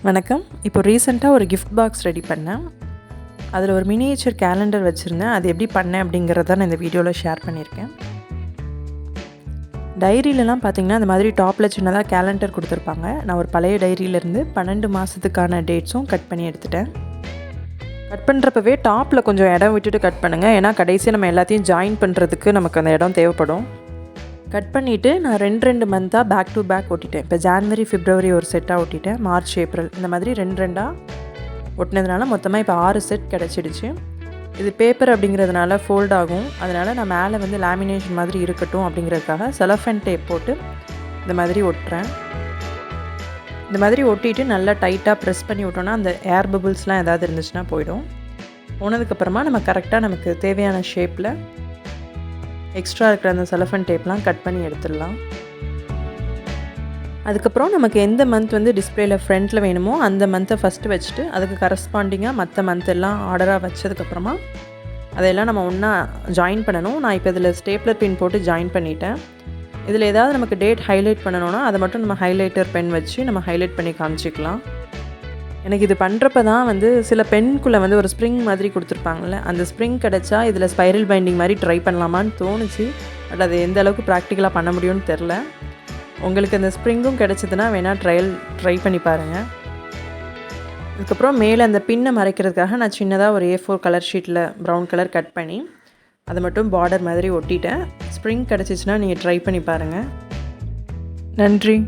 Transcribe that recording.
வணக்கம். இப்போ ரீசெண்டாக ஒரு கிஃப்ட் பாக்ஸ் ரெடி பண்ணேன். அதில் ஒரு மினியேச்சர் கேலண்டர் வச்சுருந்தேன். அது எப்படி பண்ணேன் அப்படிங்கிறத நான் இந்த வீடியோவில் ஷேர் பண்ணியிருக்கேன். டைரியிலலாம் பார்த்திங்கன்னா இந்த மாதிரி டாப்பில் சின்னதாக கேலண்டர் கொடுத்துருப்பாங்க. நான் ஒரு பழைய டைரியிலேருந்து 12 மாதத்துக்கான டேட்ஸும் கட் பண்ணி எடுத்துட்டேன். கட் பண்ணுறப்பவே டாப்பில் கொஞ்சம் இடம் விட்டுட்டு கட் பண்ணுங்கள். ஏன்னா கடைசியாக நம்ம எல்லாத்தையும் ஜாயின் பண்ணுறதுக்கு நமக்கு அந்த இடம் தேவைப்படும். கட் பண்ணிவிட்டு நான் 2 மந்த்தாக பேக் டு பேக் ஒட்டிட்டேன். இப்போ ஜான்வரி, பிப்ரவரி ஒரு செட்டாக ஒட்டிட்டேன். மார்ச், ஏப்ரல் இந்த மாதிரி 2 ஒட்டினதுனால மொத்தமாக இப்போ 6 செட் கிடச்சிடுச்சு. இது பேப்பர் அப்படிங்கிறதுனால ஃபோல்ட் ஆகும். அதனால் நான் மேலே வந்து லேமினேஷன் மாதிரி இருக்கட்டும் அப்படிங்கிறதுக்காக செலோஃபேன் டேப் போட்டு இந்த மாதிரி ஒட்டுறேன். இந்த மாதிரி ஒட்டிட்டு நல்லா டைட்டாக ப்ரெஸ் பண்ணி விட்டோன்னா அந்த ஏர் பபிள்ஸ்லாம் ஏதாவது இருந்துச்சுன்னா போயிடும். போனதுக்கப்புறமா நம்ம கரெக்டாக நமக்கு தேவையான ஷேப்பில் எக்ஸ்ட்ரா இருக்கிற அந்த செலோஃபேன் டேப்லாம் கட் பண்ணி எடுத்துடலாம். அதுக்கப்புறம் நமக்கு எந்த மந்த் வந்து டிஸ்பிளேயில் ஃப்ரண்ட்டில் வேணுமோ அந்த மந்த்தை ஃபஸ்ட்டு வச்சுட்டு அதுக்கு கரஸ்பாண்டிங்காக மற்ற மந்த் எல்லாம் ஆர்டராக வச்சதுக்கப்புறமா அதையெல்லாம் நம்ம ஒன்றா ஜாயின் பண்ணணும். நான் இப்போ இதில் ஸ்டேப்லர் பின் போட்டு ஜாயின் பண்ணிட்டேன். இதில் ஏதாவது நமக்கு டேட் ஹைலைட் பண்ணணுன்னா அதை மட்டும் நம்ம ஹைலைட்டர் பென் வச்சு நம்ம ஹைலைட் பண்ணி காமிச்சிக்கலாம். எனக்கு இது பண்ணுறப்ப தான் வந்து சில பென்குள்ளே வந்து ஒரு ஸ்ப்ரிங் மாதிரி கொடுத்துருப்பாங்கள்ல, அந்த ஸ்ப்ரிங் கிடச்சா இதில் ஸ்பைரல் பைண்டிங் மாதிரி ட்ரை பண்ணலாமான்னு தோணுச்சு. பட் அது எந்த அளவுக்கு ப்ராக்டிக்கலாக பண்ண முடியும்னு தெரில. உங்களுக்கு அந்த ஸ்ப்ரிங்கும் கிடச்சிதுன்னா வேணால் ட்ரை பண்ணி பாருங்கள். அதுக்கப்புறம் மேலே அந்த பின்னை மறைக்கிறதுக்காக நான் சின்னதாக ஒரு A4 கலர் ஷீட்டில் ப்ரௌன் கலர் கட் பண்ணி அதை மட்டும் பார்டர் மாதிரி ஒட்டிட்டேன். ஸ்ப்ரிங் கிடச்சிச்சின்னா நீங்கள் ட்ரை பண்ணி பாருங்கள். நன்றி.